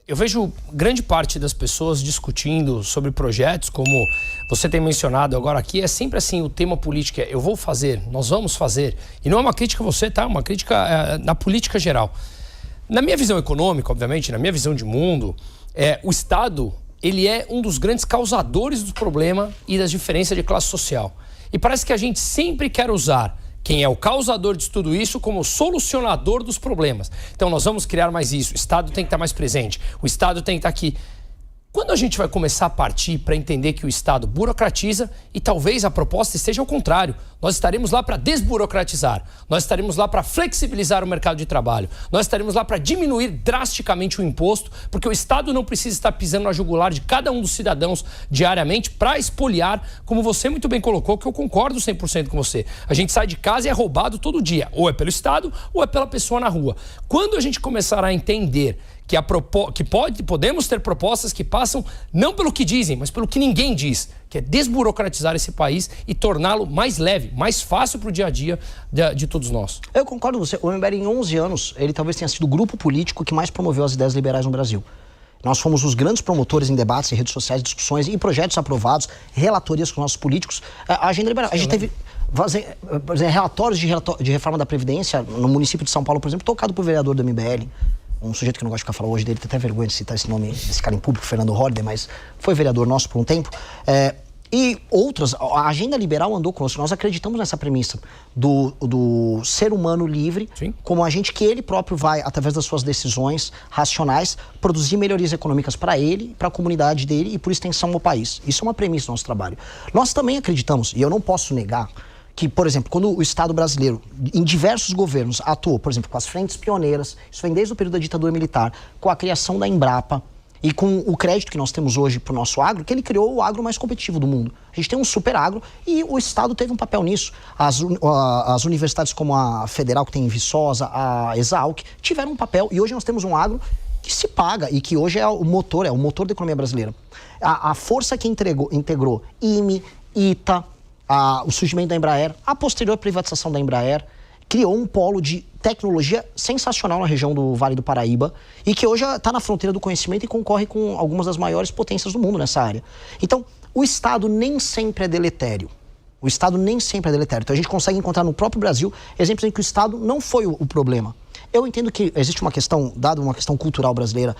Eu vejo grande parte das pessoas discutindo sobre projetos, como você tem mencionado agora aqui, é sempre assim, o tema político é eu vou fazer, nós vamos fazer. E não é uma crítica a você, tá? É uma crítica na política geral. Na minha visão econômica, obviamente, na minha visão de mundo, o Estado, ele é um dos grandes causadores do problema e das diferenças de classe social. E parece que a gente sempre quer usar quem é o causador de tudo isso como solucionador dos problemas. Então nós vamos criar mais isso, o Estado tem que estar mais presente, o Estado tem que estar aqui. Quando a gente vai começar a partir para entender que o Estado burocratiza e talvez a proposta esteja ao contrário, nós estaremos lá para desburocratizar, nós estaremos lá para flexibilizar o mercado de trabalho, nós estaremos lá para diminuir drasticamente o imposto, porque o Estado não precisa estar pisando na jugular de cada um dos cidadãos diariamente para expoliar, como você muito bem colocou, que eu concordo 100% com você. A gente sai de casa e é roubado todo dia, ou é pelo Estado ou é pela pessoa na rua. Quando a gente começar a entender que podemos ter propostas que passam não pelo que dizem, mas pelo que ninguém diz, que é desburocratizar esse país e torná-lo mais leve, mais fácil para o dia a dia de todos nós. Eu concordo com você. O MBL, em 11 anos, ele talvez tenha sido o grupo político que mais promoveu as ideias liberais no Brasil. Nós fomos os grandes promotores em debates, em redes sociais, discussões e projetos aprovados, relatorias com nossos políticos. A agenda liberal. A gente teve relatórios de reforma da Previdência no município de São Paulo, por exemplo, tocado por vereador do MBL. Um sujeito que eu não gosto de ficar falando hoje dele, tem até vergonha de citar esse nome desse cara em público, Fernando Holliday, mas foi vereador nosso por um tempo. E outras, a agenda liberal andou conosco. Nós acreditamos nessa premissa do ser humano livre, sim, como agente que ele próprio vai, através das suas decisões racionais, produzir melhorias econômicas para ele, para a comunidade dele e, por extensão, ao país. Isso é uma premissa do nosso trabalho. Nós também acreditamos, e eu não posso negar, que, por exemplo, quando o Estado brasileiro, em diversos governos, atuou, por exemplo, com as frentes pioneiras, isso vem desde o período da ditadura militar, com a criação da Embrapa e com o crédito que nós temos hoje para o nosso agro, que ele criou o agro mais competitivo do mundo. A gente tem um super agro e o Estado teve um papel nisso. As universidades como a Federal, que tem em Viçosa, a Exalc, tiveram um papel e hoje nós temos um agro que se paga e que hoje é o motor da economia brasileira. A força que integrou IME, ITA, o surgimento da Embraer, a posterior privatização da Embraer, criou um polo de tecnologia sensacional na região do Vale do Paraíba e que hoje está na fronteira do conhecimento e concorre com algumas das maiores potências do mundo nessa área. Então, o Estado nem sempre é deletério. O Estado nem sempre é deletério. Então, a gente consegue encontrar no próprio Brasil exemplos em que o Estado não foi o problema. Eu entendo que existe uma questão, dada uma questão cultural brasileira,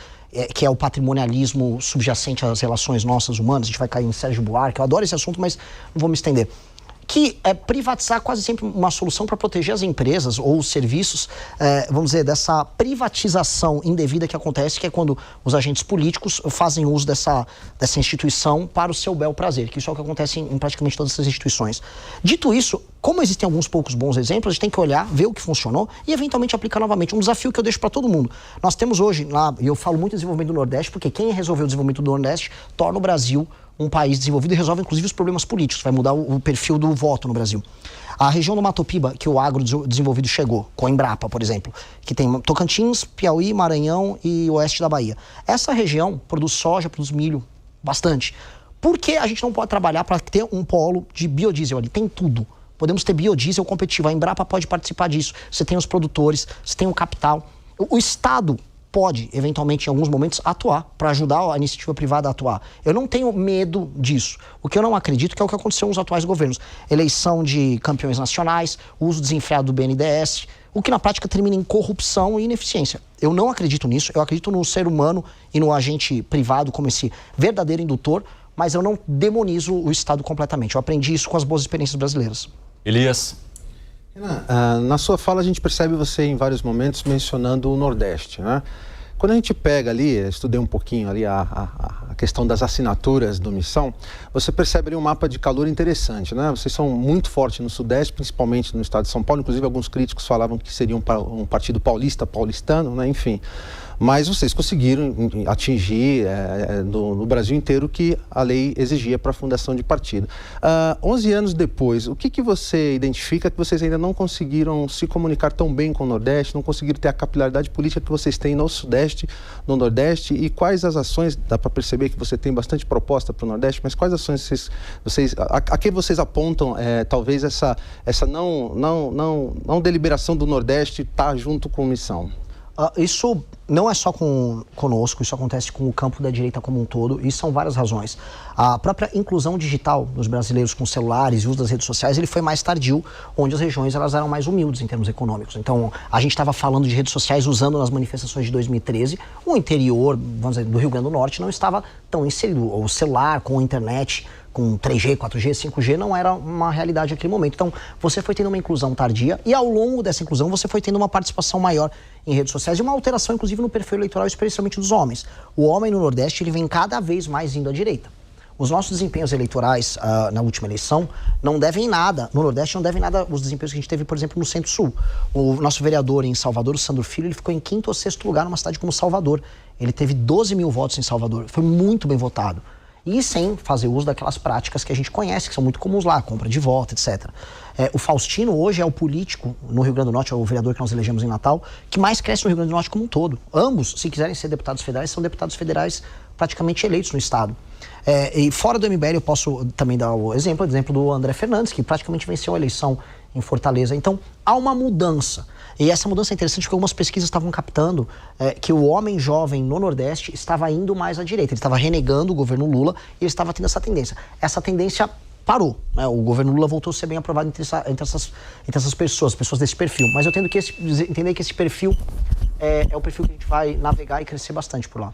que é o patrimonialismo subjacente às relações nossas humanas. A gente vai cair em Sérgio Buarque, eu adoro esse assunto, mas não vou me estender. Que é privatizar quase sempre uma solução para proteger as empresas ou os serviços, vamos dizer, dessa privatização indevida que acontece, que é quando os agentes políticos fazem uso dessa instituição para o seu bel prazer, que isso é o que acontece em praticamente todas essas instituições. Dito isso, como existem alguns poucos bons exemplos, a gente tem que olhar, ver o que funcionou e eventualmente aplicar novamente. Um desafio que eu deixo para todo mundo. Nós temos hoje, lá, e eu falo muito do desenvolvimento do Nordeste, porque quem resolveu o desenvolvimento do Nordeste torna o Brasil um país desenvolvido e resolve inclusive os problemas políticos, vai mudar o perfil do voto no Brasil. A região do Mato Piba, que o agro desenvolvido chegou, com a Embrapa, por exemplo, que tem Tocantins, Piauí, Maranhão e oeste da Bahia. Essa região produz soja, produz milho, bastante. Por que a gente não pode trabalhar para ter um polo de biodiesel ali? Tem tudo. Podemos ter biodiesel competitivo, a Embrapa pode participar disso. Você tem os produtores, você tem o capital. O Estado pode, eventualmente, em alguns momentos, atuar para ajudar a iniciativa privada a atuar. Eu não tenho medo disso. O que eu não acredito que é o que aconteceu nos atuais governos. Eleição de campeões nacionais, uso desenfreado do BNDES, o que na prática termina em corrupção e ineficiência. Eu não acredito nisso, eu acredito no ser humano e no agente privado como esse verdadeiro indutor, mas eu não demonizo o Estado completamente. Eu aprendi isso com as boas experiências brasileiras. Elias? Na sua fala a gente percebe você em vários momentos mencionando o Nordeste, né? Quando a gente pega ali, estudei um pouquinho ali a questão das assinaturas do Missão, você percebe ali um mapa de calor interessante, né? Vocês são muito fortes no Sudeste, principalmente no estado de São Paulo, inclusive alguns críticos falavam que seria um partido paulistano, né? Enfim. Mas vocês conseguiram atingir no Brasil inteiro o que a lei exigia para a fundação de partido. 11 anos depois, o que você identifica que vocês ainda não conseguiram se comunicar tão bem com o Nordeste, não conseguiram ter a capilaridade política que vocês têm no Sudeste, no Nordeste, e quais as ações, dá para perceber que você tem bastante proposta para o Nordeste, mas quais ações a que vocês apontam, talvez essa não deliberação do Nordeste tá junto com a Missão? Isso não é só conosco, isso acontece com o campo da direita como um todo, e são várias razões. A própria inclusão digital dos brasileiros com celulares e uso das redes sociais, ele foi mais tardio, onde as regiões elas eram mais humildes em termos econômicos. Então, a gente estava falando de redes sociais usando nas manifestações de 2013, o interior, vamos dizer, do Rio Grande do Norte não estava tão inserido. O celular com a internet, com 3G, 4G, 5G, não era uma realidade naquele momento. Então, você foi tendo uma inclusão tardia e ao longo dessa inclusão você foi tendo uma participação maior em redes sociais e uma alteração, inclusive, no perfil eleitoral, especialmente dos homens. O homem no Nordeste, ele vem cada vez mais indo à direita. Os nossos desempenhos eleitorais na última eleição não devem nada, no Nordeste não devem nada os desempenhos que a gente teve, por exemplo, no Centro-Sul. O nosso vereador em Salvador, o Sandro Filho, ele ficou em 5º ou 6º lugar numa cidade como Salvador. Ele teve 12 mil votos em Salvador, foi muito bem votado. E sem fazer uso daquelas práticas que a gente conhece, que são muito comuns lá, compra de voto, etc. O Faustino hoje é o político no Rio Grande do Norte, é o vereador que nós elegemos em Natal, que mais cresce no Rio Grande do Norte como um todo. Ambos, se quiserem ser deputados federais, são deputados federais praticamente eleitos no estado. E fora do MBL eu posso também dar o exemplo do André Fernandes, que praticamente venceu a eleição em Fortaleza. Então, há uma mudança. E essa mudança é interessante porque algumas pesquisas estavam captando que o homem jovem no Nordeste estava indo mais à direita. Ele estava renegando o governo Lula e ele estava tendo essa tendência. Essa tendência parou, né? O governo Lula voltou a ser bem aprovado entre essas pessoas desse perfil. Mas eu tenho que entender que esse perfil é o perfil que a gente vai navegar e crescer bastante por lá.